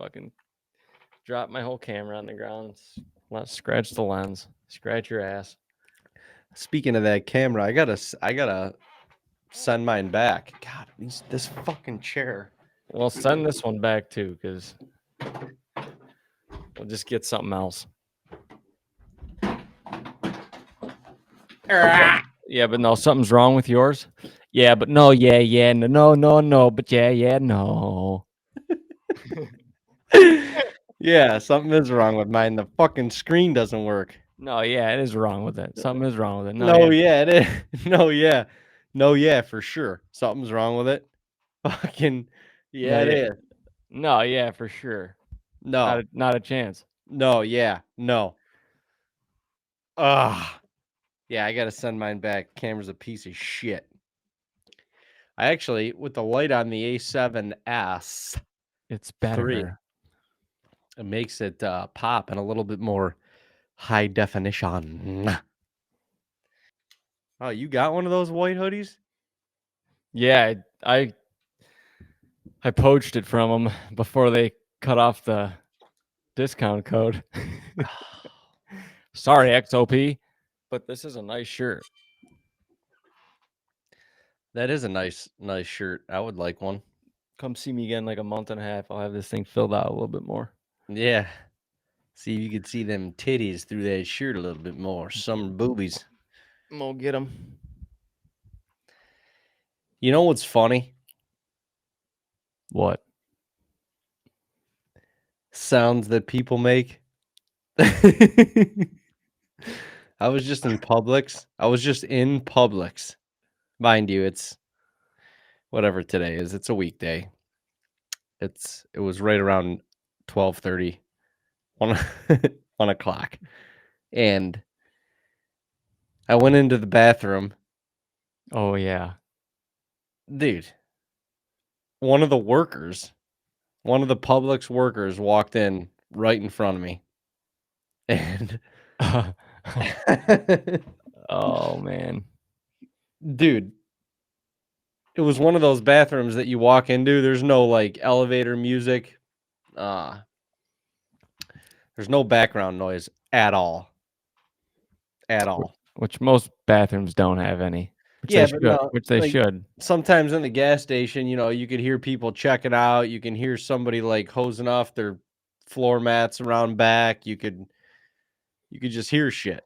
fucking drop my whole camera on the ground. Let's scratch the lens. Scratch your ass. Speaking of that camera, I gotta send mine back. God, this fucking chair. Well, send this one back too, because we'll just get something else. Yeah, but no, something's wrong with yours. Yeah, but no, yeah, no, but yeah, no. Yeah, something is wrong with mine. The fucking screen doesn't work. No, yeah, it is wrong with it. Something is wrong with it. No, yeah, it is. No, yeah, for sure. Something's wrong with it. Fucking, yeah, it is. No, yeah, for sure. No, Not a chance. no, yeah, no. Ugh. Yeah, I gotta send mine back. Camera's a piece of shit. I actually, with the light on the A7S, It's better. it makes it pop and a little bit more high definition. Oh, you got one of those white hoodies? Yeah, I poached it from them before they cut off the discount code. Sorry, XOP, but this is a nice shirt. That is a nice shirt. I would like one. Come see me again in like a month and a half. I'll have this thing filled out a little bit more. Yeah. See if you could see them titties through that shirt a little bit more. Summer boobies. We'll get them. You know what's funny? What? Sounds that people make. I was just in Publix. Mind you, it's whatever today is. It's a weekday. It was right around 12:30, 1 o'clock. And I went into the bathroom. Oh, yeah. Dude, one of the Publix workers walked in right in front of me. And oh, man. Dude, it was one of those bathrooms that you walk into. There's no like elevator music. There's no background noise at all. At all. Which most bathrooms don't have any. Which they should. Sometimes in the gas station, you could hear people checking out. You can hear somebody like hosing off their floor mats around back. You could just hear shit.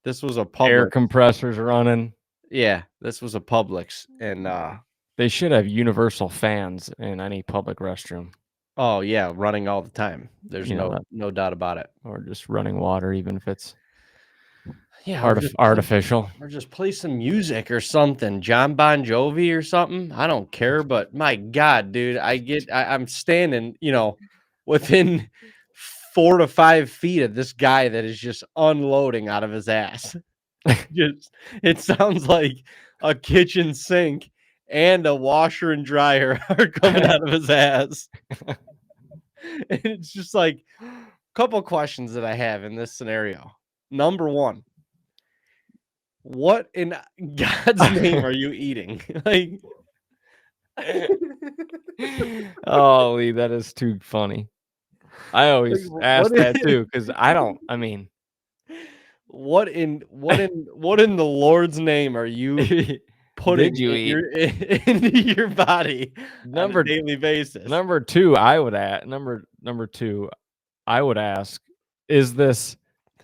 This was a Publix. Air compressors running. Yeah, this was a Publix, and they should have universal fans in any public restroom. Oh yeah, running all the time. There's no doubt about it. Or just running water, even if it's artificial. Or just play some music or something. John Bon Jovi or something. I don't care, but my God, dude, I'm standing, within 4 to 5 feet of this guy that is just unloading out of his ass. It sounds like a kitchen sink and a washer and dryer are coming out of his ass. And it's just like a couple questions that I have in this scenario. Number one, what in God's name are you eating? Like, oh, Lee, that is too funny. I always ask that too, because what in the Lord's name are you putting into your body on a daily basis? Number two, I would ask, is this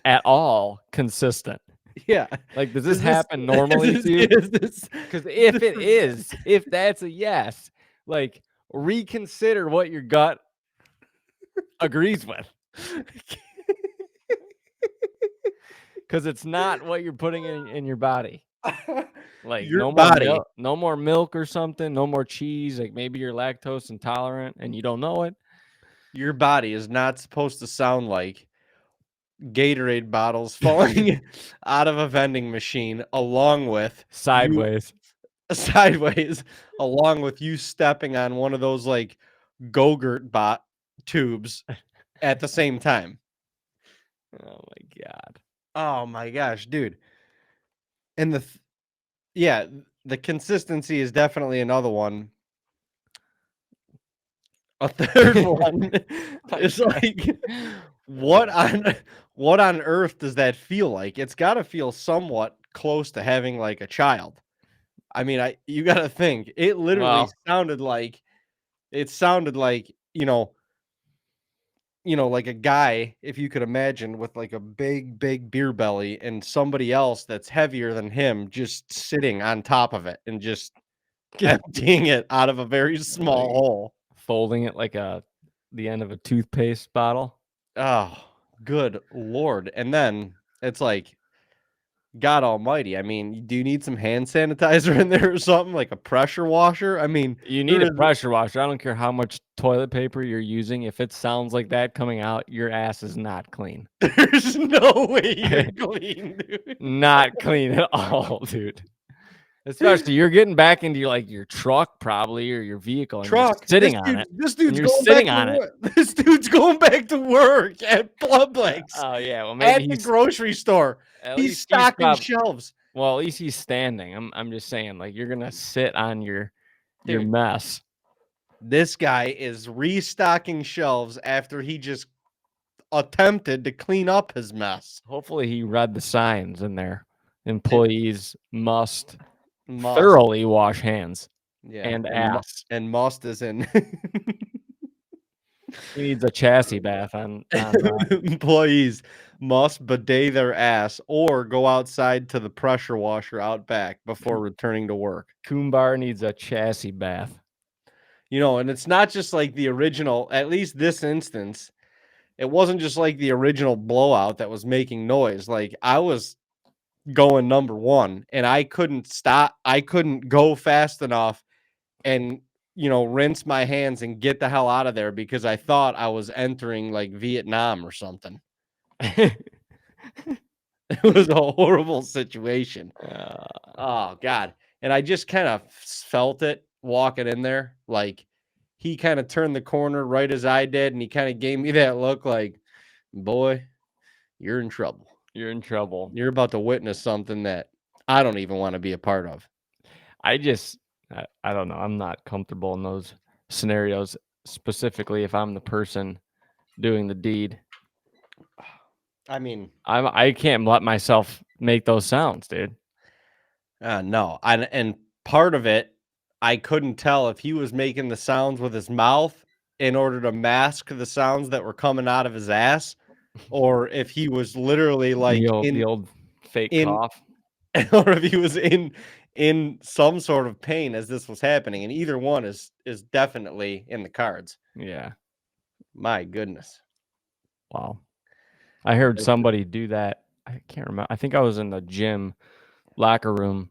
at all consistent? Yeah. Like, does this happen normally to you? Because if that's a yes, like, reconsider what your gut agrees with. Because it's not what you're putting in your body. Like, no more milk or something, no more cheese. Like, maybe you're lactose intolerant and you don't know it. Your body is not supposed to sound like Gatorade bottles falling out of a vending machine, along with sideways, along with you stepping on one of those like Go-Gurt bot tubes at the same time. Oh my God. Oh my gosh, dude. And the consistency is definitely another one. A third one is like, what on earth does that feel like? It's got to feel somewhat close to having like a child. I mean, you got to think. It literally sounded like like a guy, if you could imagine, with like a big beer belly and somebody else that's heavier than him just sitting on top of it and just emptying it out of a very small hole. Folding it like the end of a toothpaste bottle. Oh, good Lord. And then it's like, God almighty. I mean, do you need some hand sanitizer in there or something, like a pressure washer? I mean, You need a pressure washer. I don't care how much toilet paper you're using. If it sounds like that coming out, your ass is not clean. There's no way you're clean, dude. Not clean at all, dude. Especially you're getting back into your truck probably or your vehicle and you're sitting on it. This dude's going back to work. This dude's going back to work at Publix. Oh yeah, well maybe at the grocery store. He's stocking shelves. Well, at least he's standing. I'm just saying, like, you're gonna sit on your mess. This guy is restocking shelves after he just attempted to clean up his mess. Hopefully he read the signs in there. Employees must thoroughly wash hands. Yeah, and ass. And must is in. He needs a chassis bath on Employees must bidet their ass or go outside to the pressure washer out back before returning to work. Coombar needs a chassis bath. You know, and it's not just like the original, at least this instance, it wasn't just like the original blowout that was making noise. Like, I was going number one and I couldn't stop. I couldn't go fast enough and, rinse my hands and get the hell out of there because I thought I was entering like Vietnam or something. It was a horrible situation. Oh God. And I just kind of felt it walking in there. Like, he kind of turned the corner right as I did. And he kind of gave me that look like, boy, you're in trouble. You're in trouble. You're about to witness something that I don't even want to be a part of. I don't know. I'm not comfortable in those scenarios, specifically if I'm the person doing the deed. I mean, I can't let myself make those sounds, dude. No. And part of it, I couldn't tell if he was making the sounds with his mouth in order to mask the sounds that were coming out of his ass, or if he was literally like the old fake cough, or if he was in some sort of pain as this was happening. And either one is definitely in the cards. Yeah. My goodness. Wow. I heard somebody do that. I can't remember. I think I was in the gym locker room.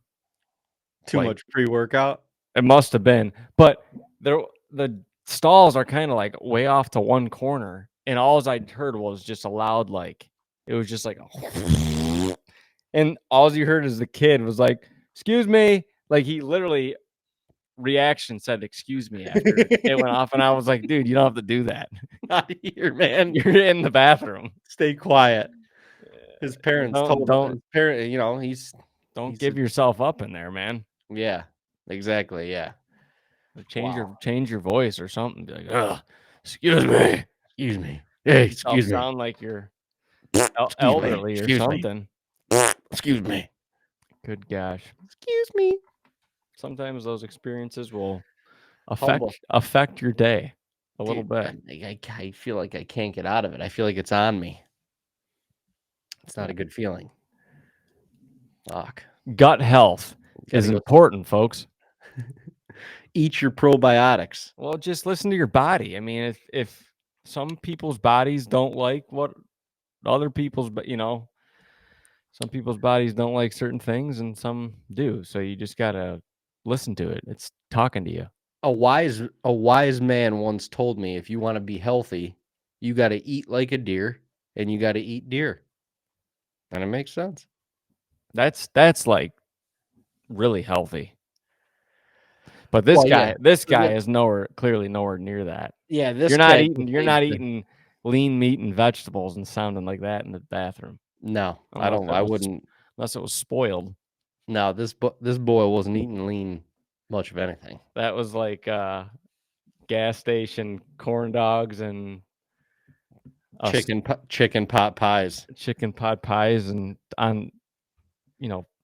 Too much pre-workout. It must have been, but the stalls are kind of like way off to one corner, and all I heard was just a loud it was just like and all you heard is the kid was like, "Excuse me," like he literally reaction said, "Excuse me," after it went off, and I was like, "Dude, you don't have to do that. Not here, man. You're in the bathroom. Stay quiet." His parents told him. His parent, don't give yourself up in there, man. Yeah, exactly. Yeah. Change your voice or something. Be like, excuse me. Hey, excuse me. Sound like you're elderly or something. Excuse me. Good gosh. Excuse me. Sometimes those experiences will affect your day a little bit. I feel like I can't get out of it. I feel like it's on me. It's not a good feeling. Fuck. Gut health is important, folks. Eat your probiotics. Well, just listen to your body. I mean, if some people's bodies don't like what other people's, some people's bodies don't like certain things and some do. So you just got to listen to it. It's talking to you. A wise man once told me, if you want to be healthy, you got to eat like a deer and you got to eat deer. And it makes sense. That's like really healthy. But this guy is clearly nowhere near that. Yeah, you're not eating lean meat and vegetables and sounding like that in the bathroom. No, I wouldn't, unless it was spoiled. No, this boy wasn't eating lean much of anything. That was like gas station corn dogs and chicken pot pies. chicken pot pies and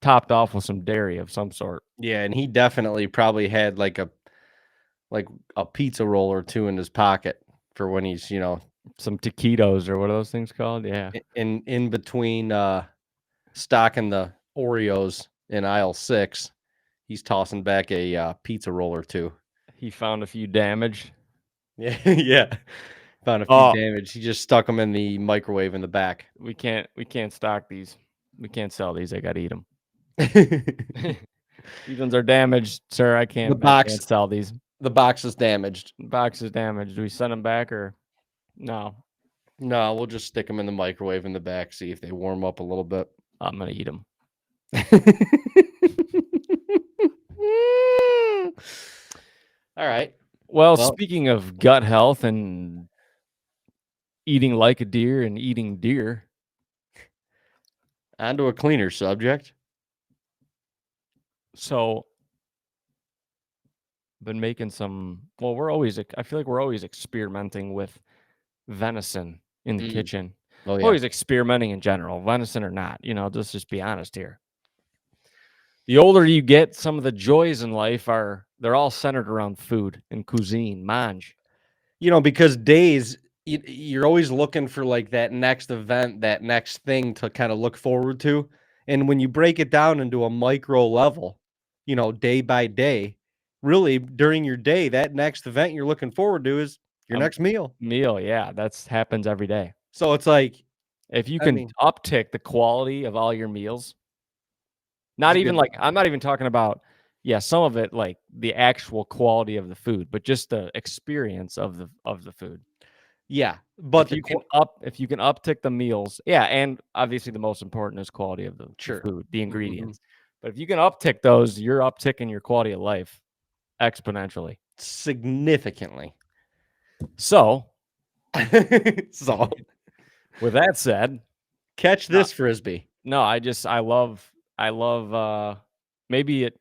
topped off with some dairy of some sort. Yeah, and he definitely probably had like a pizza roll or two in his pocket for when he's, Some taquitos or what are those things called? Yeah. in between stocking the Oreos in aisle 6. He's tossing back a pizza roll or two. He found a few damaged. Yeah, yeah. Found a few damage. He just stuck them in the microwave in the back. We can't stock these. We can't sell these. I gotta eat them. These ones are damaged, sir. I can't sell these. The box is damaged. The box is damaged. Do we send them back or no? No, we'll just stick them in the microwave in the back, see if they warm up a little bit. I'm gonna eat them. All right. Well, speaking of gut health and eating like a deer and eating deer, on to a cleaner subject. So, been making some. Well, I feel like we're always experimenting with venison in the kitchen. Oh, yeah. Always experimenting in general, venison or not. Let's just be honest here. The older you get, some of the joys in life they're all centered around food and cuisine, mange. Because days, you're always looking for like that next event, that next thing to kind of look forward to. And when you break it down into a micro level, day by day, really during your day, that next event you're looking forward to is your next meal. Yeah, that happens every day. So it's like, if you can uptick the quality of all your meals, I'm not even talking about, some of it like the actual quality of the food, but just the experience of the food. Yeah, but if you can uptick the meals, and obviously the most important is quality of the food, the ingredients. But if you can uptick those, you're upticking your quality of life exponentially, significantly. So, with that said, catch this frisbee. No, I love maybe it.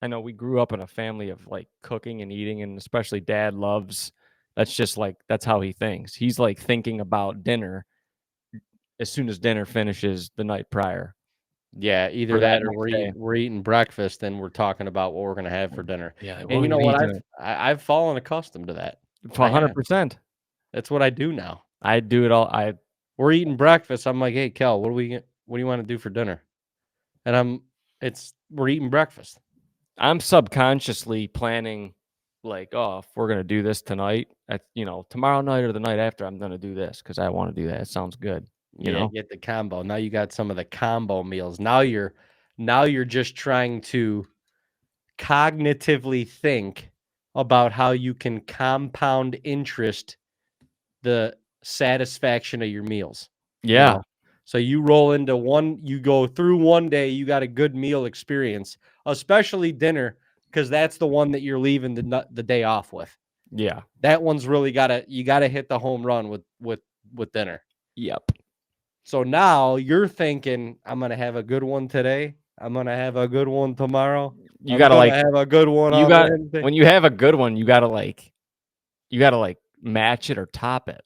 I know we grew up in a family of like cooking and eating, and especially dad loves. That's how he thinks. He's like thinking about dinner as soon as dinner finishes the night prior. Yeah, either that or we're eating breakfast and we're talking about what we're going to have for dinner. Yeah, and you know what? I've fallen accustomed to that. 100%. That's what I do now. I do it all. We're eating breakfast. I'm like, hey, Kel, what do you want to do for dinner? And we're eating breakfast. I'm subconsciously planning, like, if we're gonna do this tonight, tomorrow night or the night after, I'm gonna do this because I want to do that. It sounds good. You know, get the combo. Now you got some of the combo meals. Now you're just trying to cognitively think about how you can compound interest the satisfaction of your meals. Yeah. So you roll into you go through one day, you got a good meal experience, especially dinner, because that's the one that you're leaving the day off with. Yeah. That one's really you gotta hit the home run with dinner. Yep. So now you're thinking, I'm gonna have a good one today. I'm gonna have a good one tomorrow. You gotta have a good one. When you have a good one, you gotta match it or top it.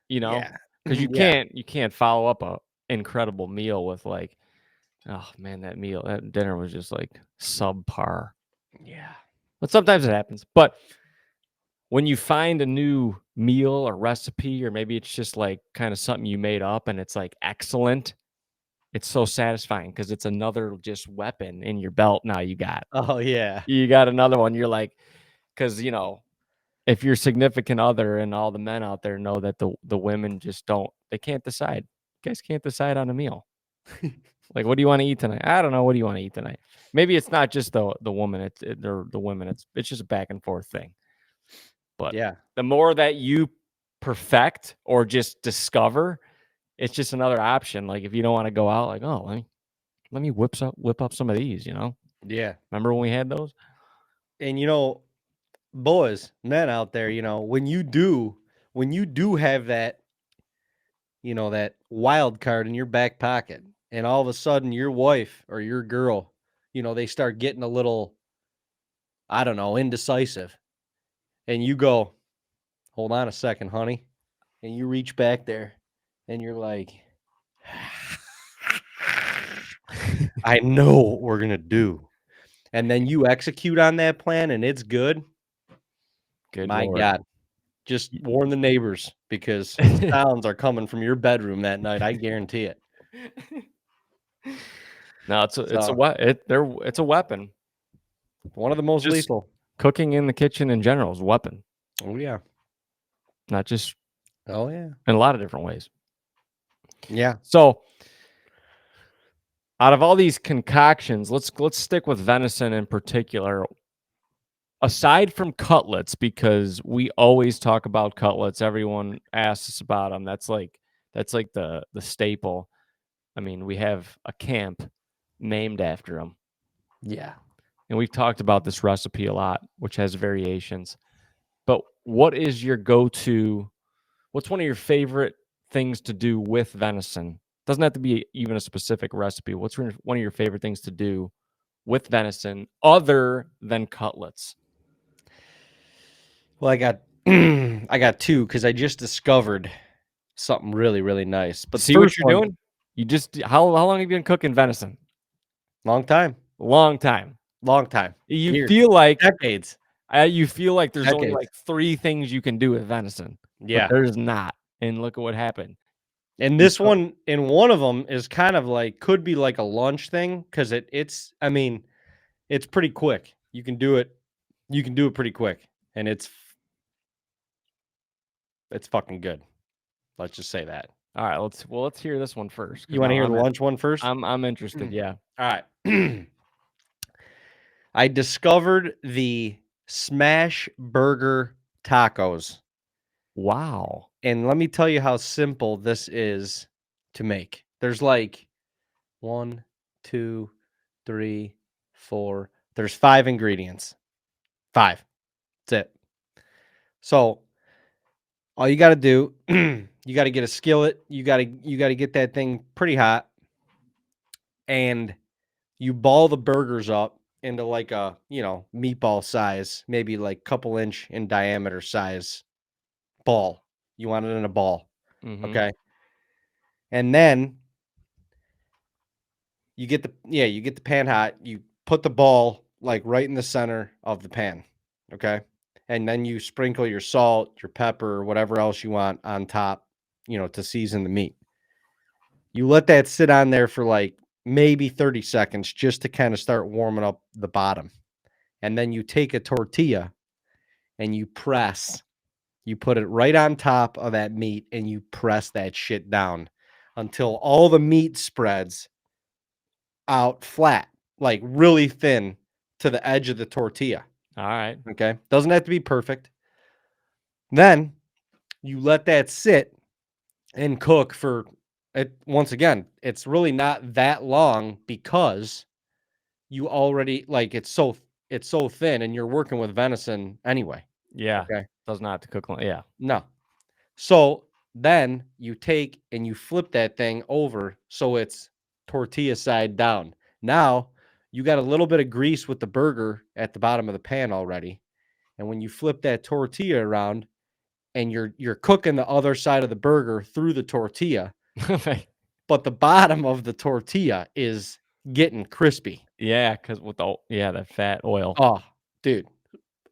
Because you can't follow up a incredible meal with like, oh man, that dinner was just like subpar. Yeah. But sometimes it happens. But when you find a new meal or recipe, or maybe it's just like kind of something you made up and it's like excellent, it's so satisfying because it's another just weapon in your belt. Now you got. Oh yeah. You got another one. You're like, because if your significant other and all the men out there know that the women just they can't decide. You guys can't decide on a meal. Like, what do you want to eat tonight? I don't know. What do you want to eat tonight? Maybe it's not just the woman. Or the women. It's just a back and forth thing. But the more that you perfect or just discover, it's just another option. Like if you don't want to go out, like, oh, let me whip up some of these. Yeah. Remember when we had those? And boys, men out there, when you do have that, that wild card in your back pocket, and all of a sudden your wife or your girl, they start getting a little, I don't know, indecisive. and you go, hold on a second, honey. And you reach back there and you're like, I know what we're going to do. And then you execute on that plan and it's good. Good My Lord. God. Just warn the neighbors because sounds are coming from your bedroom that night. I guarantee it. No, it's a So, it's a weapon. one of the most Just lethal. cooking in the kitchen in general is a weapon, Oh, yeah. not just Oh, yeah. in a lot of different ways. Yeah. So, out of all these concoctions, let's stick with venison in particular. Aside from cutlets, because we always talk about cutlets, everyone asks us about them. That's like the staple. I mean, we have a camp named after them. Yeah. And we've talked about this recipe a lot, which has variations. But what is your go-to? What's one of your favorite things to do with venison? Doesn't have to be even a specific recipe. What's one of your favorite things to do with venison other than cutlets? Well, I got I got two because I just discovered something really, really nice. But the See what first you're one, doing? You just how long have you been cooking venison? long time. Long time. Long time. You Years. feel like Decades. there's only Decades. like 3 things you can do with venison, but Yeah. there's not. And look at what happened. And You this cook one, and one of them is kind of like could be like a lunch thing because it's I mean, it's pretty quick. You can do it pretty quick. And it's fucking good. Let's just say that. All right, let's hear this one first You because want to now hear the lunch one first? I'm interested. Yeah. All right. I discovered the smash burger tacos. Wow. And let me tell you how simple this is to make. There's like 1, 2, 3, 4. There's 5 ingredients. 5. That's it. So all you got to do, you got to get a skillet. You got to get that thing pretty hot, and you ball the burgers up into like a meatball size, maybe like couple inch in diameter size ball. You want it in a ball, Mhm. okay? And then you get the pan hot. You put the ball like right in the center of the pan, okay? And then you sprinkle your salt, your pepper, whatever else you want on top, to season the meat. You let that sit on there for like maybe 30 seconds just to kind of start warming up the bottom. And then you take a tortilla and you press. You put it right on top of that meat and you press that shit down until all the meat spreads out flat, like really thin to the edge of the tortilla. All right. Okay. Doesn't have to be perfect. Then you let that sit and cook for it. Once again, it's really not that long because you already like it's so thin and you're working with venison anyway. Yeah. Okay. Does not have to cook long. Yeah. No. So then you take and you flip that thing over so it's tortilla side down. Now you got a little bit of grease with the burger at the bottom of the pan already. And when you flip that tortilla around and you're cooking the other side of the burger through the tortilla, but the bottom of the tortilla is getting crispy. Yeah, because with that fat oil. Oh, dude.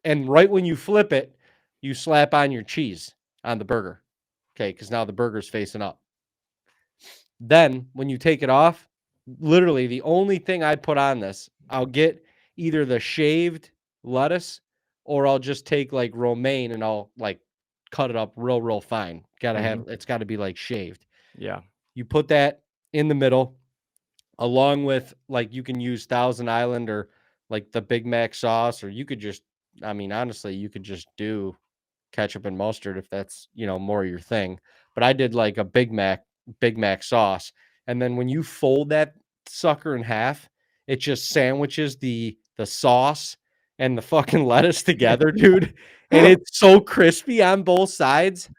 And right when you flip it, you slap on your cheese on the burger. Okay, because now the burger's facing up. Then when you take it off, literally the only thing I put on this, I'll get either the shaved lettuce or I'll just take like romaine and I'll like cut it up real fine. Mhm. It's gotta be like shaved. Yeah. You put that in the middle along with like you can use Thousand Island or like the Big Mac sauce, or you could just I mean, honestly, you could just do ketchup and mustard if that's, more your thing. But I did like a Big Mac sauce. And then when you fold that sucker in half, it just sandwiches the sauce and the fucking lettuce together, dude. And it's so crispy on both sides.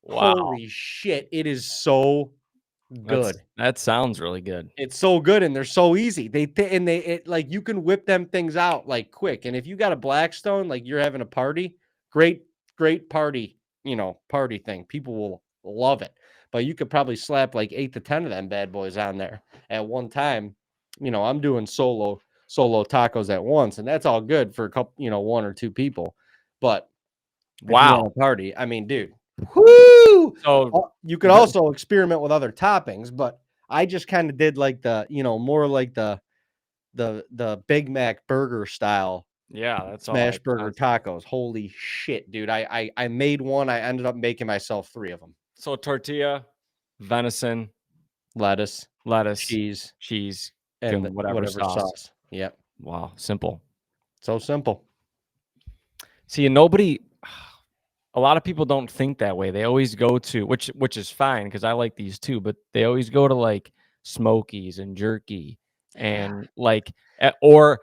Wow. Holy shit. It is so Good. That sounds really good. It's so good and they're so easy. Like you can whip them things out like quick. And if you got a Blackstone, like you're having a party, great party, party thing. People will love it. But you could probably slap like 8 to 10 of them bad boys on there at one time. I'm doing solo tacos at once, and that's all good for a couple, 1 or 2 people. But if you want Wow. a party, I mean, dude, whoo! So You could also experiment with other toppings, but I just kind of did like the, more like the Big Mac burger style yeah, that's all. smash burger tacos. Holy shit, dude! I made one. I ended up making myself 3 of them. So tortilla, venison, Lettuce, cheese, and whatever whatever sauce. sauce. Yep. Wow, simple. So simple. See, a lot of people don't think that way. They always go to which is fine because I like these too, but they always go to like Smokies and jerky and or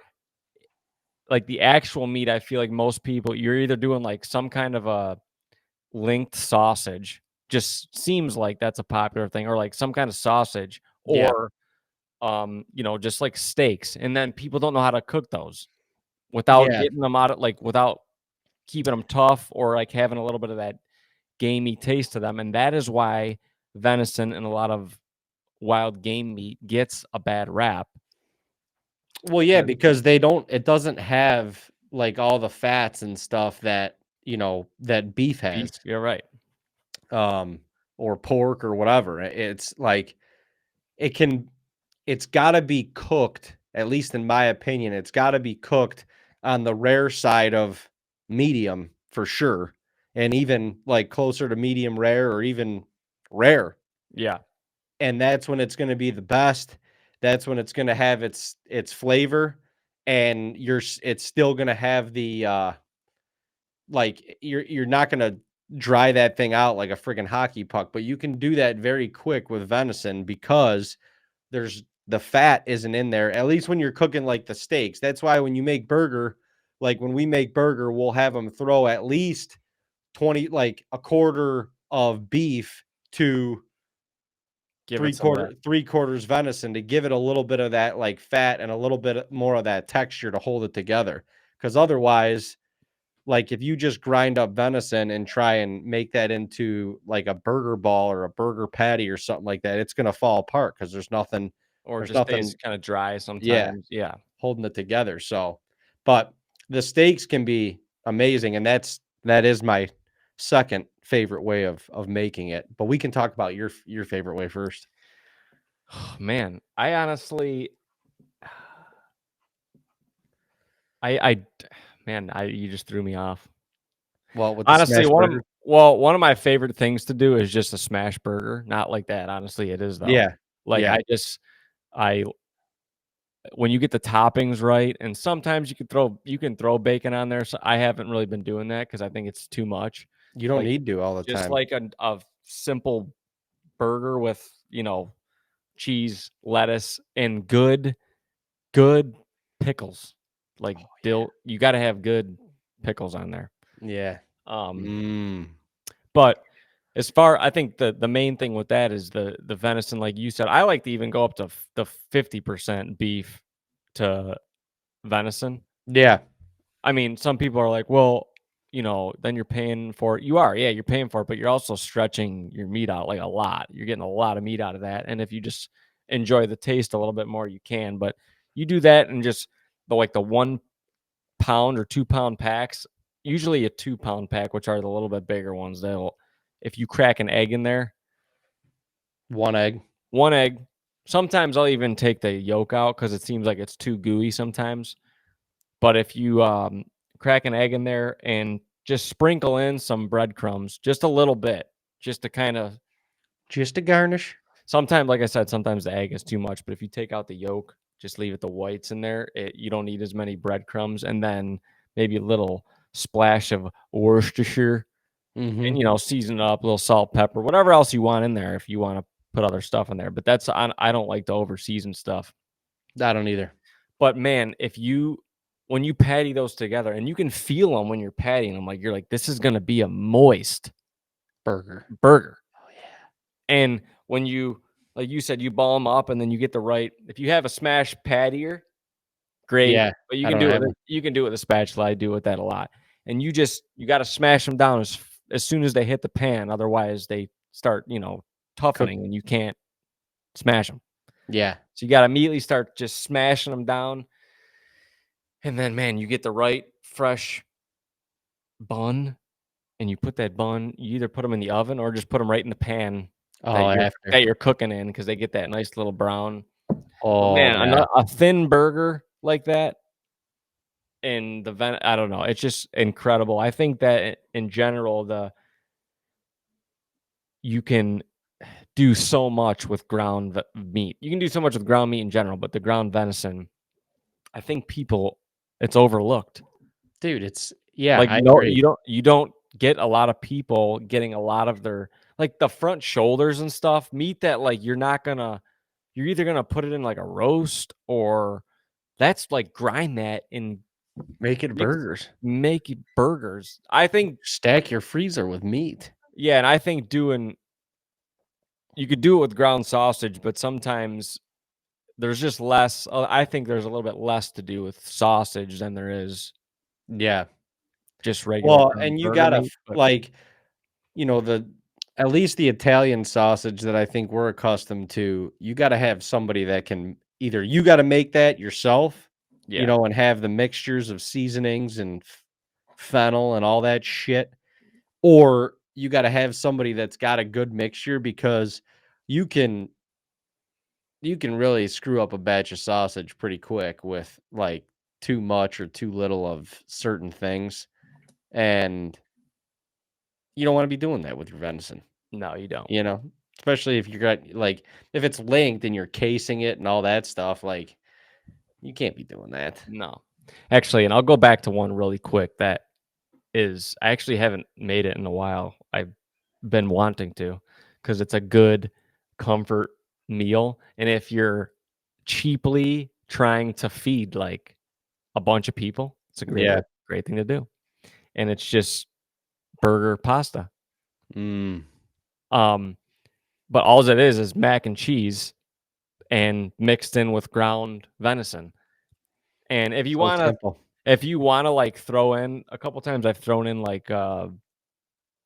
like the actual meat. I feel like most people you're either doing like some kind of a linked sausage, just seems like that's a popular thing, or like some kind of sausage, Yeah. or just like steaks, and then people don't know how to cook those without Yeah. getting them out of without keeping them tough or like having a little bit of that gamey taste to them. And that is why venison and a lot of wild game meat gets a bad rap. Well, yeah, because it doesn't have like all the fats and stuff that, that beef has. You're right. Or pork or whatever. It's like it's got to be cooked, at least in my opinion. It's got to be cooked on the rare side of medium for sure, and even like closer to medium rare or even rare. Yeah. And that's when it's going to be the best. That's when it's going to have its flavor, and it's still going to have the like you're not going to dry that thing out like a friggin' hockey puck, but you can do that very quick with venison because the fat isn't in there, at least when you're cooking like the steaks. That's why when you make burger, like when we make burger, we'll have them throw at least 20, like a quarter of beef to Give it some of that. 3/4 venison to give it a little bit of that like fat and a little bit more of that texture to hold it together. Because otherwise, like if you just grind up venison and try and make that into like a burger ball or a burger patty or something like that, it's gonna fall apart because there's nothing Or there's just stays nothing kind of dry sometimes. Yeah. holding it together. So, but the steaks can be amazing, and that is my second favorite way of making it. But we can talk about your favorite way first. Oh, man, I honestly, I man, you just threw me off. Well, with the Honestly, smash burger. one of my favorite things to do is just a smash burger. Not like that. Honestly, it is though. Yeah. Like Yeah. I when you get the toppings right, and sometimes you can throw bacon on there. So I haven't really been doing that because I think it's too much. You don't Like need to all the just time. like a simple burger with cheese, lettuce, and good pickles. Like dill, you got to have good pickles on there. Yeah. But I think the main thing with that is the venison, like you said. I like to even go up to the 50% beef to venison. Yeah. I mean, some people are like, well, then you're paying for it. You're paying for it, but you're also stretching your meat out like a lot. You're getting a lot of meat out of that. And if you just enjoy the taste a little bit more, you can. But you do that and just the 1 pound or 2 pound packs, usually a 2 pound pack, which are the little bit bigger ones. If you crack an egg in there, One egg. Sometimes I'll even take the yolk out because it seems like it's too gooey sometimes. But if you crack an egg in there and just sprinkle in some breadcrumbs, just a little bit, just to kind of, Just a garnish. sometimes, like I said, sometimes the egg is too much. But if you take out the yolk, just leave it the whites in there, you don't need as many breadcrumbs, and then maybe a little splash of Worcestershire, Mm-hmm. and season it up, a little salt, pepper, whatever else you want in there if you want to put other stuff in there. But I don't like to over season stuff. I don't either. But man, when you patty those together, and you can feel them when you're pattying them, like you're like, this is gonna be a moist Burger. burger. Oh yeah. And when you like you said, you ball them up, and then you get the right. If you have a smash pad ear, great. Yeah, But you I can don't do it. have one. You can do it with a spatula. I do with that a lot. And you got to smash them down as soon as they hit the pan. Otherwise, they start Cook. toughening, and you can't smash them. Yeah. So you got to immediately start just smashing them down. And then, man, you get the right fresh bun, and you put that bun. You either put them in the oven or just put them right in the pan Oh, after. that you're cooking in, because they get that nice little brown. But Oh, man, yeah. a thin burger like that, and I don't know, it's just incredible. I think that in general, you can do so much with ground meat. You can do so much with ground meat in general, but the ground venison, I think it's overlooked. Dude, yeah, Like, I no, agree. you don't get a lot of people getting a lot of their, like, the front shoulders and stuff, meat that, like, you're either gonna put it in, like, a roast, or that's, like, grind that and Make it mix burgers. make it burgers. I think Stack your freezer with meat. yeah, and I think you could do it with ground sausage, but sometimes there's just less. I think there's a little bit less to do with sausage than there is Yeah. just regular Well, ground and you burger gotta meat. But like, the at least the Italian sausage that I think we're accustomed to, you gotta have somebody that can either you gotta make that yourself, yeah, and have the mixtures of seasonings and fennel and all that shit, or you gotta have somebody that's got a good mixture because you can really screw up a batch of sausage pretty quick with, like, too much or too little of certain things, and you don't wanna be doing that with your venison, no, you don't. you know? Especially if you're got like, if it's linked and you're casing it and all that stuff, like, you can't be doing that. No, actually, and I'll go back to one really quick. That is, I actually haven't made it in a while. I've been wanting to, because it's a good comfort meal, and if you're cheaply trying to feed like a bunch of people, it's a Yeah. great thing to do. And it's just burger pasta. Mm. Um, but all it is mac and cheese and mixed in with ground venison. And So simple. if you wanna like throw in a couple times, I've thrown in like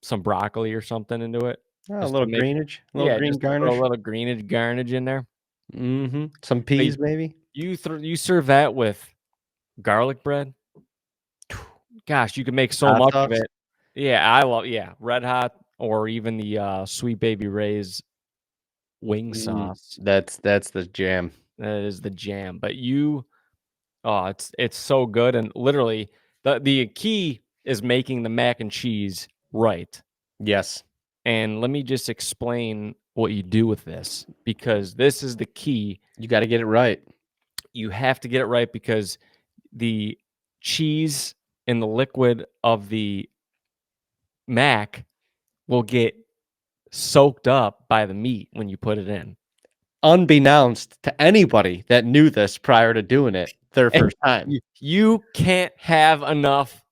some broccoli or something into it, Oh, a just to little make greenage, a little yeah, green just to throw a garnish. little greenage garnish in there. Mhm. Some But peas, maybe? you serve that with garlic bread. Gosh, you can make so Hot much of sauce? it. Yeah, I love red hot, or even the, Sweet Baby Ray's wing Mm. sauce. That's the jam. That is the jam. But it's so good, and literally, the key is making the mac and cheese right. Yes. And let me just explain what you do with this, because this is the key. You gotta get it right. You have to get it right, because the cheese in the liquid of the mac will get soaked up by the meat when you put it in. Unbeknownst to anybody that knew this prior to doing it their And first time. you can't have enough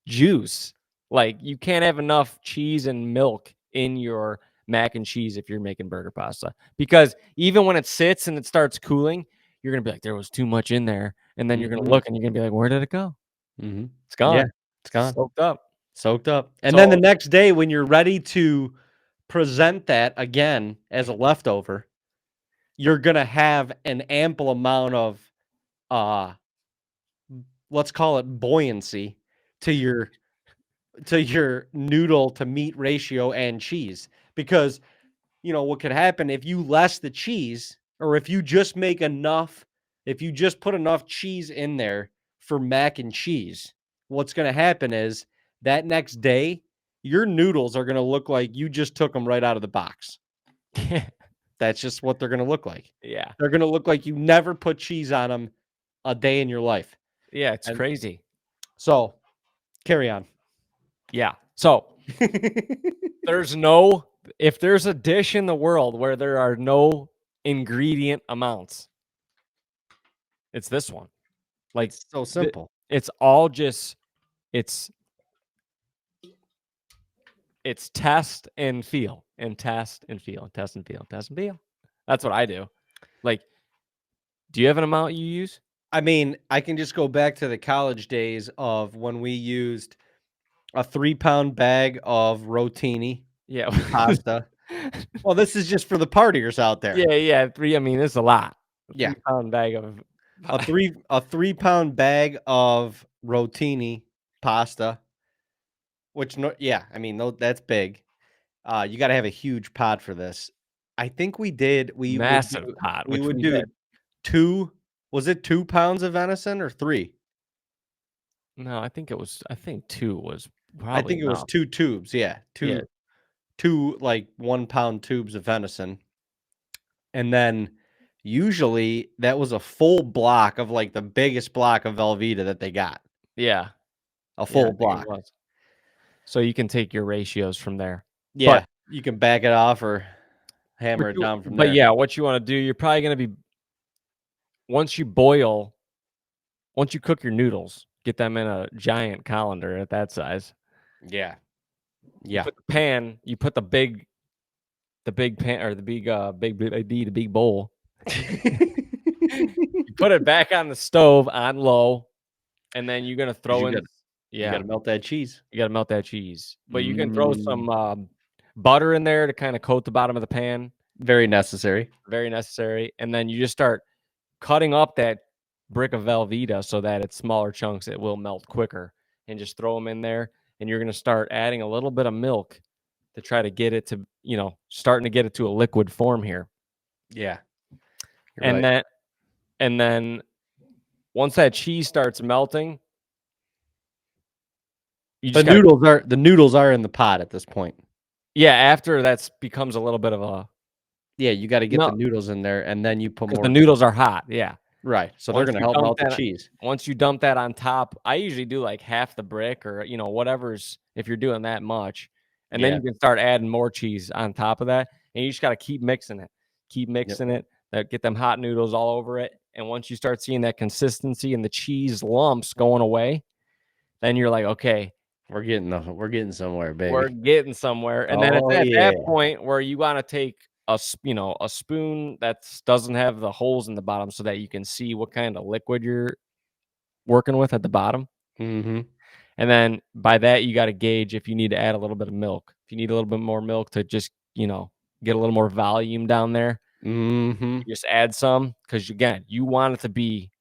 juice. Like, you can't have enough cheese and milk in your mac and cheese if you're making burger pasta, because even when it sits and it starts cooling, you're gonna be like, there was too much in there, and then you're gonna Mhm. look and you're gonna be like, where did it go? Mhm. It's Yeah, gone. it's gone. Soaked up. Soaked up. And then the So next day when you're ready to present that again as a leftover, you're gonna have an ample amount of, uh, let's call it buoyancy to your noodle to meat ratio and cheese. Because, what could happen if you less the cheese, or if you just make enough, if you just put enough cheese in there for mac and cheese, what's going to happen is that next day, your noodles are going to look like you just took them right out of the box. That's just what they're going to look like. yeah. They're going to look like you never put cheese on them a day in your life. Yeah, it's And crazy. so, carry on. Yeah. So there's no if there's a dish in the world where there are no ingredient amounts, it's this one. Like, It's so simple. it's all just it's it's test and feel, and test and feel, test and feel, test and feel. That's what I do. Like, do you have an amount you use? I mean, I can just go back to the college days of when we used a 3-pound bag of rotini Yeah. pasta. Well, this is just for the partiers out there. Yeah. 3. I mean, it's a lot. A Yeah. 3-pound bag of A 3-pound bag of rotini pasta, which I mean, that's big. You got to have a huge pot for this. I think we massive pot, we which would we do did. 2, was it 2 pounds of venison or 3? No, I think 2 was I probably think it was enough. 2 tubes. Yeah. Yeah. 2 like 1-pound tubes of venison. And then usually that was a full block of like the biggest block of Velveeta that they got. Yeah. A Yeah, I full think it block. was. So you can take your ratios from there. Yeah. But You can back it off or hammer it down from there. yeah, what you wanna do, you're probably gonna be once you cook your noodles, get them in a giant colander at that size. Yeah. You Yeah. put the pan, you put the big pan or the big bowl. You put it back on the stove on low, and then you're gonna 'Cause throw you in gotta you gotta melt that cheese. you gotta melt that cheese. But you can throw Mm, some, butter in there to kinda coat the bottom of the pan, very necessary. very necessary, and then you just start cutting up that brick of Velveeta so that it's smaller chunks, it will melt quicker, and just throw them in there, and you're gonna start adding a little bit of milk to try to get it to, starting to get it to a liquid form here. Yeah. You're And right. then once that cheese starts melting, you The just gotta noodles are in the pot at this point. yeah, after that becomes a little bit of a Yeah, you gotta get the melt noodles in there, and then you put because the more. noodles are hot, yeah. Right, so they're gonna help melt the cheese. Once you dump that on top, I usually do, like, half the brick or, whatever's if you're doing that much, and then Yeah. you can start adding more cheese on top of that, and you just gotta keep mixing it. Keep Yep. mixing it, get them hot noodles all over it, and once you start seeing that consistency and the cheese lumps going away, then you're like, "Okay, We're getting somewhere, we're baby. getting somewhere," and then it's Oh, at yeah. that point where you wanna take a spoon that doesn't have the holes in the bottom so that you can see what kind of liquid you're working with at the bottom, Mhm. and then by that, you gotta gauge if you need to add a little bit of milk. If you need a little bit more milk to just, get a little more volume down there, Mhm. you just add some because again, you want it to be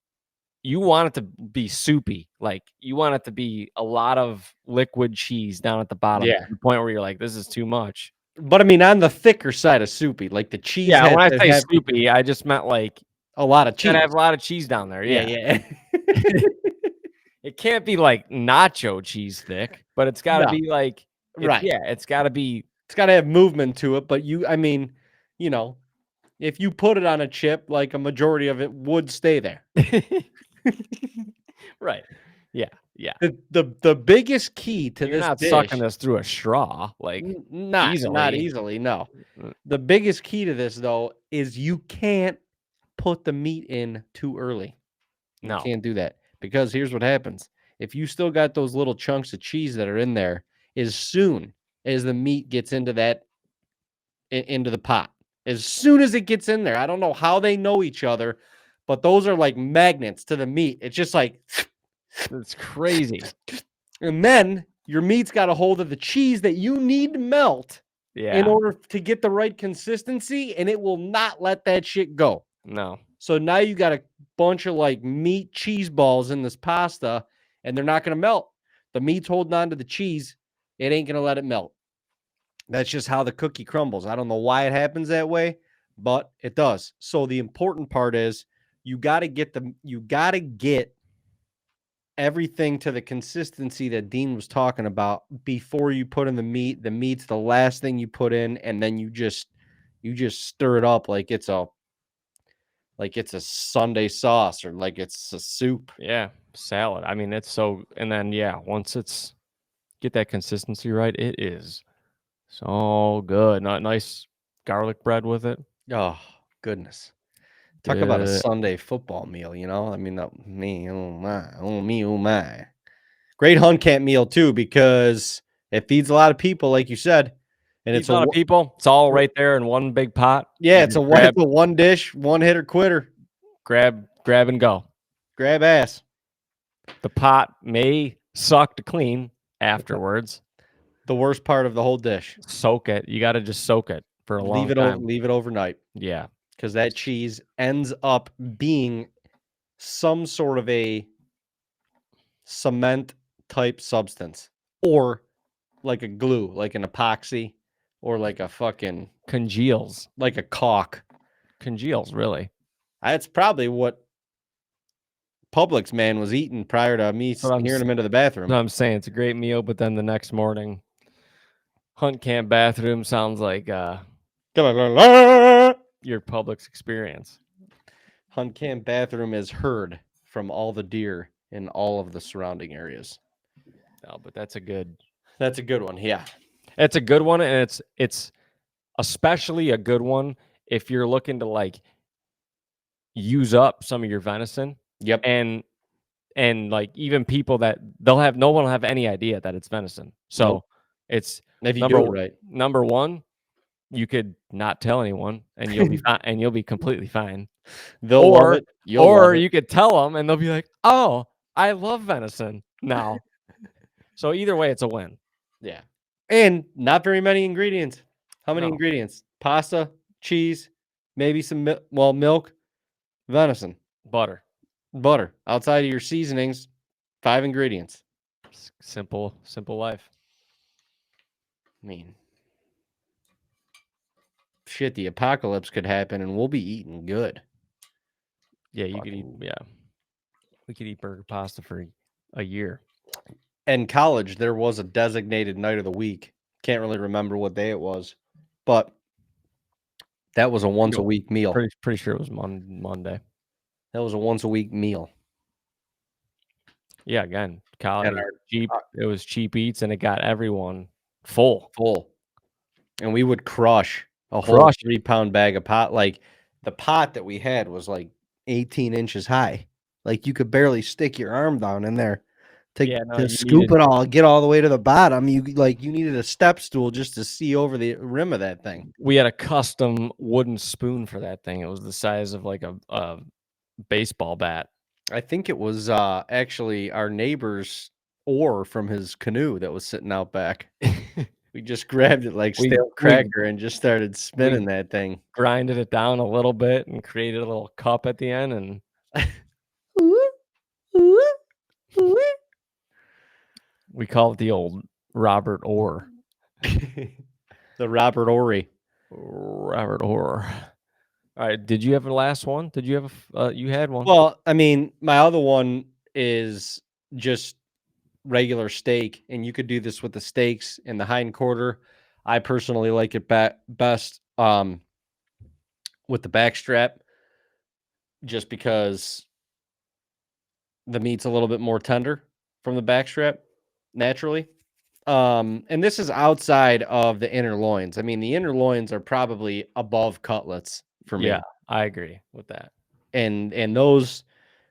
soupy, like, you want it to be a lot of liquid cheese down at the bottom to Yeah. the point where you're like, "This is too much." But, I mean, on the thicker side of soupy, like, the cheese Yeah, has when I to say have soupy, I just meant, like, a lot of it's gotta cheese. have a lot of cheese down there, Yeah, yeah. yeah. It can't be, like, nacho cheese thick, but it's gotta No. be, like Right. it's gotta be It's gotta have movement to it, but I mean, you know, if you put it on a chip, like, a majority of it would stay there. right. Yeah, yeah. The biggest key to You're this not sucking dish this through a straw, like, not easily. easily, no. Mm, The biggest key to this, though, is you can't put the meat in too early. You no. can't do that because here's what happens. If you still got those little chunks of cheese that are in there, as soon as the meat gets into into the pot, as soon as it gets in there, I don't know how they know each other, but those are like magnets to the meat. It's just like, It's crazy. and then your meat's got a hold of the cheese that you need to melt in Yeah. order to get the right consistency, and it will not let that shit go. No. So now you got a bunch of like meat cheese balls in this pasta, and they're not going to melt. The meat's holding on to the cheese. It ain't going to let it melt. That's just how the cookie crumbles. I don't know why it happens that way, but it does. So the important part is you got to get everything to the consistency that Dean was talking about before you put in the meat. The meat's the last thing you put in, and then you just stir it up like it's a Sunday sauce or like it's a soup. Yeah, salad. I mean, it's so and then, yeah, once it's get that consistency right, it is so good. Nice garlic bread with it. Oh, goodness. Talk about a Good. Sunday football meal, you know? I mean, me, oh my, oh me, oh my. Great hunt camp meal too, because it feeds a lot of people, like you said. And Eat it's a lot of people. It's all right there in one big pot. yeah, You it's just it's a one dish, one hitter quitter. grab, and go. Grab ass. The pot may suck to clean afterwards. The worst part of the whole dish. Soak it. You got to just soak it for a long time. Leave it overnight. Yeah. Because that cheese ends up being some sort of a cement type substance, or like a glue, like an epoxy, or like a fucking Congeals. like a caulk. Congeals, really. That's probably what Publix man was eating prior to me hearing him into the bathroom. No, I'm saying it's a great meal, but then the next morning, hunt camp bathroom sounds like your Publix experience. Hunt camp bathroom is heard from all the deer in all of the surrounding areas. No, but that's a good one. Yeah. It's a good one, and it's especially a good one if you're looking to like use up some of your venison. Yep. And like even people that no one will have any idea that it's venison. So Nope. it's if you do it right. Number one, you could not tell anyone and you'll be fine, and you'll be completely fine. They'll love it. You'll love it. You could tell them and they'll be like, "Oh, I love venison now." So either way, it's a win. Yeah. And not very many ingredients. How many No. ingredients? Pasta, cheese, maybe some milk, venison, Butter. Outside of your seasonings, 5 ingredients. Simple life. I mean, shit, the apocalypse could happen and we'll be eating good. Yeah, you could eat. Yeah, we could eat burger pasta for a year. In college, there was a designated night of the week. Can't really remember what day it was, but that was a once a week meal. Pretty sure it was Monday. That was a once a week meal. Yeah, again, college cheap. It was cheap eats, and it got everyone full. And we would crush a whole 3-pound bag of pot. Like the pot that we had was like 18 inches high. Like you could barely stick your arm down in there to scoop it all, get all the way to the bottom. You needed a step stool just to see over the rim of that thing. We had a custom wooden spoon for that thing. It was the size of like a baseball bat. I think it was actually our neighbor's oar from his canoe that was sitting out back. We just grabbed it like stale cracker and just started spinning that thing. Grinded it down a little bit and created a little cup at the end. And we call it the old Robert Orr. The Robert Orry. Robert Orr. All right. Did you have a last one? Did you have you had one? Well, I mean, my other one is just regular steak, and you could do this with the steaks and the hind quarter. I personally like it best with the backstrap, just because the meat's a little bit more tender from the backstrap naturally. And this is outside of the inner loins. I mean, the inner loins are probably above cutlets for me. Yeah, I agree with that. And those,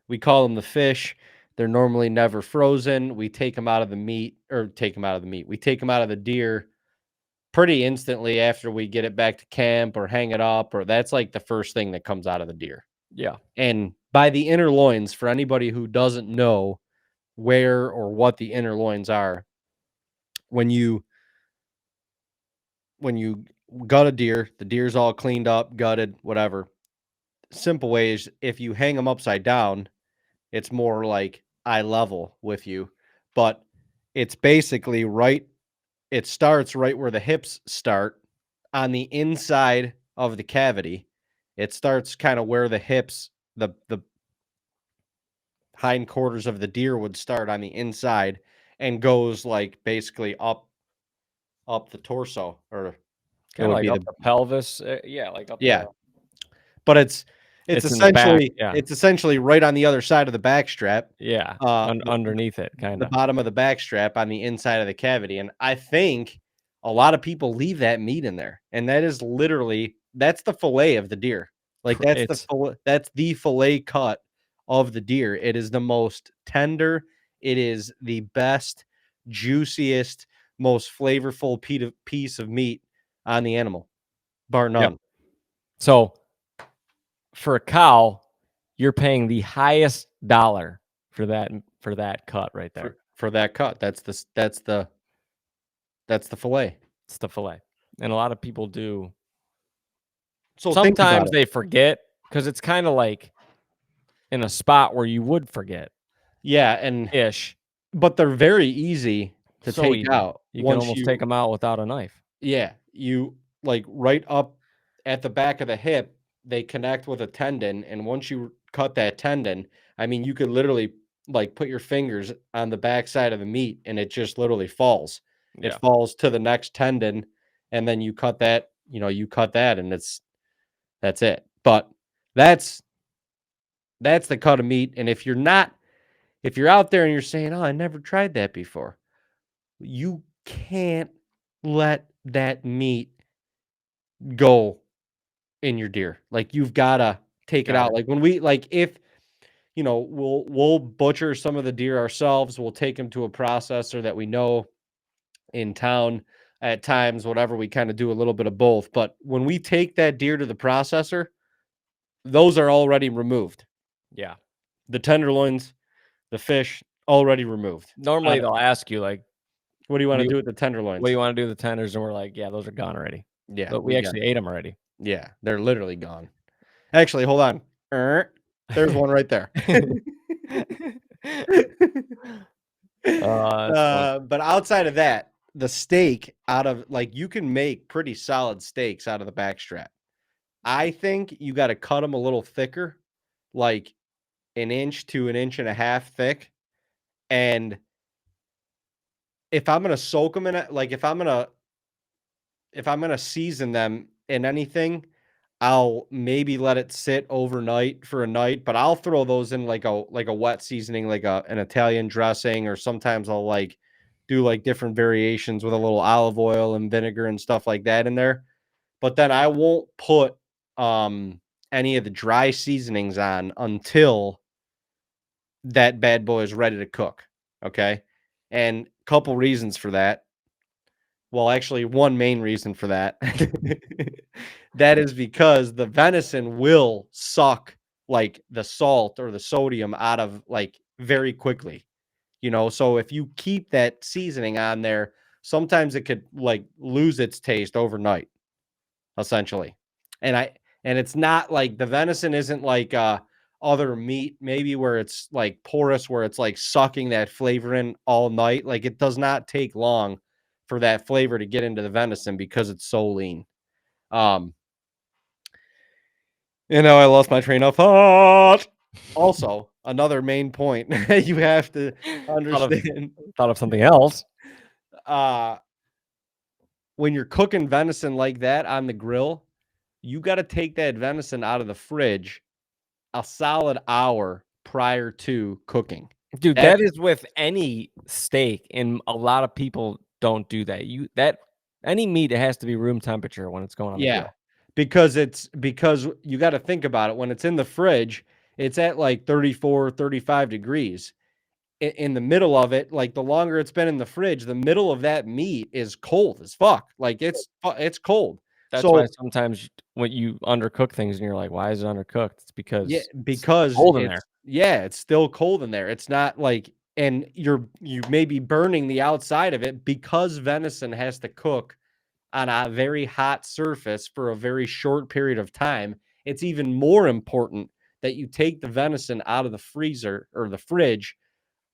we call them the fish. They're normally never frozen. We take them out of the meat, We take them out of the deer pretty instantly after we get it back to camp or hang it up, or that's like the first thing that comes out of the deer. Yeah. And by the inner loins, for anybody who doesn't know where or what the inner loins are, when you gut a deer, the deer's all cleaned up, gutted, whatever. Simple way is if you hang them upside down, it's more like eye level with you, but it's basically it starts right where the hips start on the inside of the cavity. It starts kind of where the hips, the hind quarters of the deer would start on the inside, and goes like basically up the torso, or kind of like up the pelvis. Yeah, like up. Yeah. But it's essentially it's essentially right on the other side of the backstrap. Yeah, underneath it, kind the of. bottom of the backstrap on the inside of the cavity. And I think a lot of people leave that meat in there, and that is literally, that's the fillet of the deer. Like that's the fillet cut of the deer. It is the most tender. It is the best, juiciest, most flavorful piece of meat on the animal, bar none. Yep. So for a cow, you're paying the highest dollar for that cut right there. For that cut. That's the fillet. It's the fillet. And a lot of people do. So think about Sometimes it. they forget because it's kind of like in a spot where you would forget Yeah, and ish. but they're very easy to So take easy. out You can once almost you take them out without a knife. yeah, you like right up at the back of the hip, they connect with a tendon, and once you cut that tendon, I mean, you could literally like put your fingers on the backside of the meat and it just literally falls. It Yeah. falls to the next tendon, and then you cut that, you cut that, and that's it. But that's the cut of meat. And if you're out there and you're saying, "Oh, I never tried that before," you can't let that meat go in your deer. Like, you've gotta take it Got out. it. Like, when we like, if, we'll butcher some of the deer ourselves, we'll take them to a processor that we know in town at times, whatever, we kinda do a little bit of both. But when we take that deer to the processor, those are already removed. Yeah. The tenderloins, the fish, already removed. Normally they'll ask you like, What do you what wanna do you do with the what do tenderloins? you want to do with the tenders? And we're like, yeah, those are gone already. Yeah, But we we got actually ate them already. yeah, they're literally gone. Actually, hold on. There's one right there. That's funny. But outside of that, the steak out of like, you can make pretty solid steaks out of the backstrap. I think you got to cut them a little thicker, like an inch to an inch and a half thick. And if I'm gonna soak them in it, like if I'm gonna season them in anything, I'll maybe let it sit overnight for a night, but I'll throw those in like a wet seasoning, like an Italian dressing, or sometimes I'll like do like different variations with a little olive oil and vinegar and stuff like that in there. But then I won't put any of the dry seasonings on until that bad boy is ready to cook. Okay. And a couple reasons for that. Well, actually, one main reason for that. That is because the venison will suck like the salt or the sodium out of like very quickly. So if you keep that seasoning on there, sometimes it could like lose its taste overnight, essentially. And it's not like the venison isn't like other meat, maybe where it's like porous, where it's like sucking that flavor in all night. Like, it does not take long for that flavor to get into the venison because it's so lean. I lost my train of thought. Also, another main point you have to understand. Thought of something else. When you're cooking venison like that on the grill, you got to take that venison out of the fridge a solid hour prior to cooking. Dude, That that is with any steak, and a lot of people don't do that. Any meat, it has to be room temperature when it's going on the Yeah, grill. because you got to think about it. When it's in the fridge, it's at like 34, 35 degrees. In the middle of it, like, the longer it's been in the fridge, the middle of that meat is cold as fuck. Like, it's cold. That's why So sometimes when you undercook things and you're like, why is it undercooked? It's yeah, because it's because cold in there. it's still cold in there. It's not like, and you may be burning the outside of it because venison has to cook on a very hot surface for a very short period of time. It's even more important that you take the venison out of the freezer or the fridge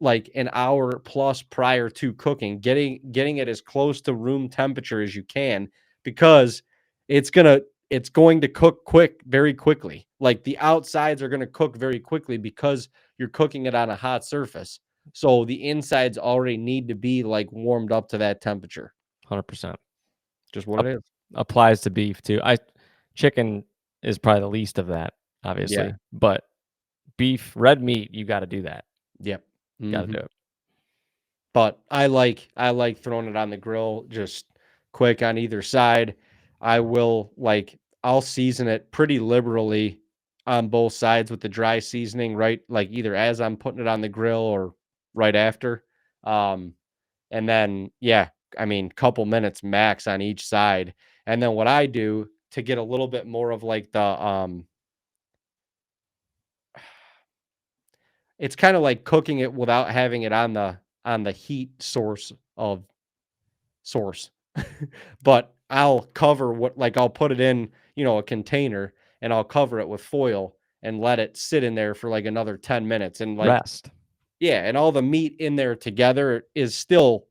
like an hour plus prior to cooking, getting it as close to room temperature as you can, because it's going to cook very quickly. Like, the outsides are going to cook very quickly because you're cooking it on a hot surface. So the insides already need to be like warmed up to that temperature. 100%. Just what it is. Applies to beef too. Chicken is probably the least of that, obviously. Yeah. But beef, red meat, you got to do that. Yep. Got to Mhm. do it. But I like throwing it on the grill just quick on either side. I'll season it pretty liberally on both sides with the dry seasoning, right? Like, either as I'm putting it on the grill or right after. And then, yeah, I mean, couple minutes max on each side. And then what I do to get a little bit more of like the it's kind of like cooking it without having it on the heat source. But I'll cover I'll put it in, a container, and I'll cover it with foil and let it sit in there for like another 10 minutes. And Rest. yeah, and all the meat in there together is still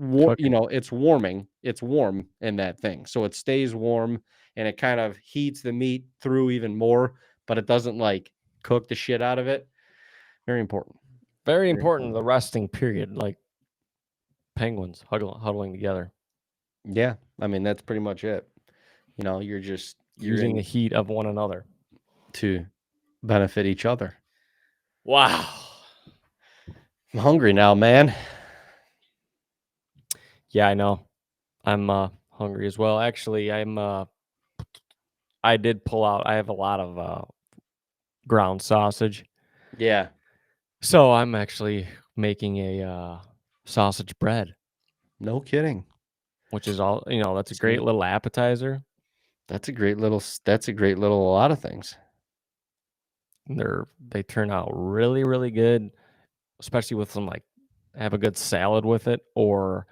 Cooking. it's warming. It's warm in that thing. So it stays warm and it kind of heats the meat through even more, but it doesn't like cook the shit out of it. Very important. Very important, the resting period, like penguins huddling together. Yeah, I mean that's pretty much it. You're Using the heat of one another to benefit each other. Wow. I'm hungry now, man. Yeah, I know. I'm hungry as well. Actually, I did pull out. I have a lot of ground sausage. Yeah. So I'm actually making a sausage bread, No kidding. which is all, that's a great little appetizer. That's a great little a lot of things. They turn out really, really good, especially with some have a good salad with it, or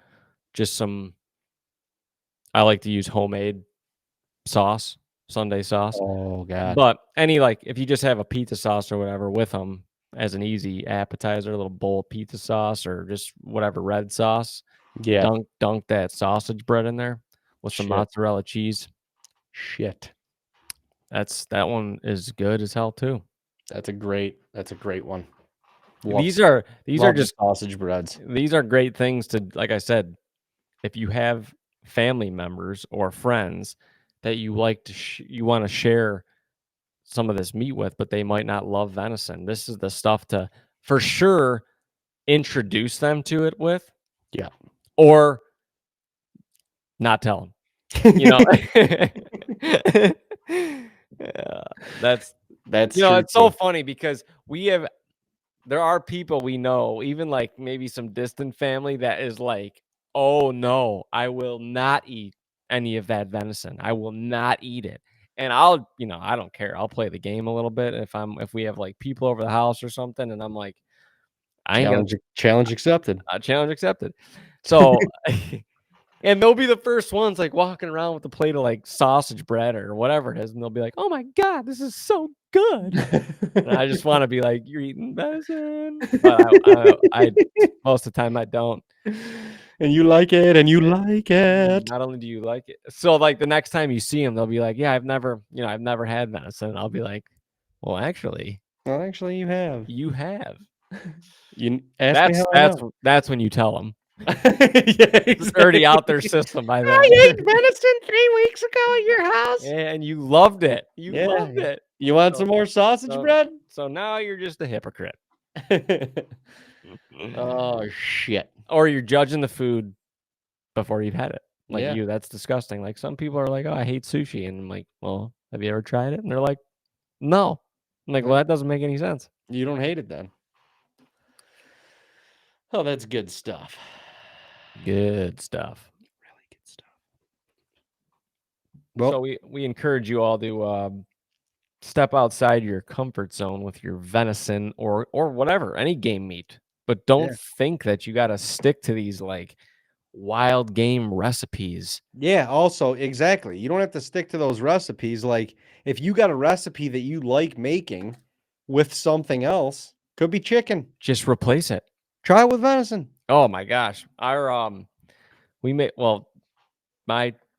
just some. I like to use homemade sauce, Sunday sauce. Oh god. But if you just have a pizza sauce or whatever with them as an easy appetizer, a little bowl of pizza sauce or just whatever red sauce, Yeah. dunk that sausage bread in there with some Shit. mozzarella cheese. Shit. That one is good as hell too. That's a great one. These are just sausage breads. These are great things to, like I said, if you have family members or friends that you like to you want to share some of this meat with, but they might not love venison. This is the stuff to for sure introduce them to it with. Yeah. Or not tell them. Yeah, that's true it's so funny because there are people we know, even like maybe some distant family, that is like, oh no, I will not eat any of that venison. I will not eat it. And I don't care. I'll play the game a little bit if we have like people over the house or something, and I'm like, I ain't gonna challenge accepted. Challenge accepted. So and they'll be the first ones like walking around with a plate of like sausage bread or whatever it is, and they'll be like, "Oh my god, this is so good!" And I just want to be like, "You're eating venison," but I most of the time I don't. And you like it, and you like it. Not only do you like it, so like the next time you see them, they'll be like, "Yeah, I've never had venison." I'll be like, "Well, actually, you have. You have." You ask me how I know. That's when you tell them. Yeah, exactly. It's already out their system by then. I ate venison 3 weeks ago at your house. And you loved it. You loved it. You want some more sausage bread? So now you're just a hypocrite. Oh, shit. Or you're judging the food before you've had it. Like Yeah. that's disgusting. Like some people are like, "Oh, I hate sushi." And I'm like, "Well, have you ever tried it?" And they're like, "No." I'm like, "Well, that doesn't make any sense." You don't hate it then. Oh, that's good stuff. Good stuff. Really good stuff. Well, so we encourage you all to step outside your comfort zone with your venison or whatever, any game meat. But don't think that you got to stick to these like wild game recipes. Yeah, also, exactly. You don't have to stick to those recipes. Like if you got a recipe that you like making with something else, could be chicken. Just replace it. Try it with venison. Oh my gosh. My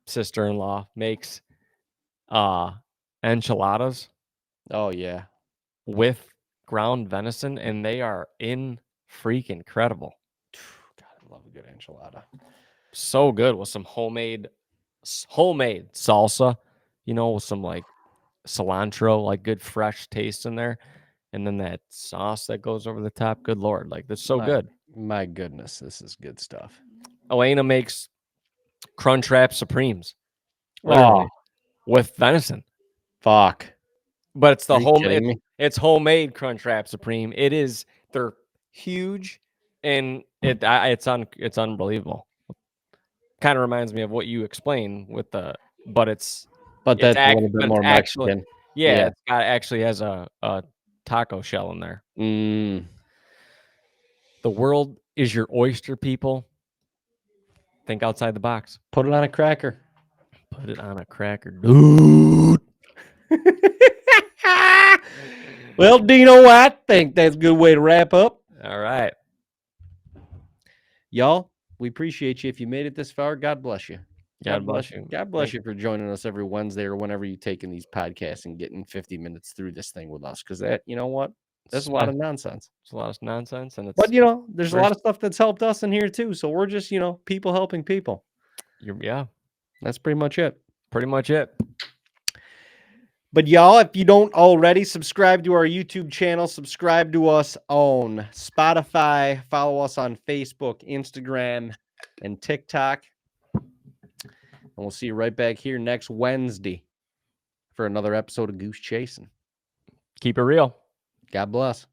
sister-in-law makes enchiladas. Oh yeah. With ground venison, and they are freaking incredible. God, I love a good enchilada. So good with some homemade salsa, with some like cilantro, like good fresh taste in there, and then that sauce that goes over the top. Good Lord, like that's so good. My goodness, this is good stuff. Elena makes Crunchwrap Supremes, literally, with venison. Fuck. But it's it's homemade Crunchwrap Supreme. They're huge, and it's unbelievable. Kind of reminds me of what you explained with the but it's But that's a little bit more actually, Mexican. yeah, it's got actually has a taco shell in there. Mm. The world is your oyster, people. Think outside the box. Put it on a cracker. Put it on a cracker, dude. Well, Dino, I think that's a good way to wrap up. All right. Y'all, we appreciate you. If you made it this far, God bless you. God bless you. God bless you for joining us every Wednesday or whenever you taking these podcasts and getting 50 minutes through this thing with us. Because that, you know what? That's a lot of nonsense. It's a lot of nonsense. And it's, but, you know, there's a lot of stuff that's helped us in here, too. So we're just, you know, people helping people. Yeah. That's pretty much it. Pretty much it. But y'all, if you don't already, subscribe to our YouTube channel, subscribe to us on Spotify, follow us on Facebook, Instagram, and TikTok. And we'll see you right back here next Wednesday for another episode of Goose Chasing. Keep it real. God bless.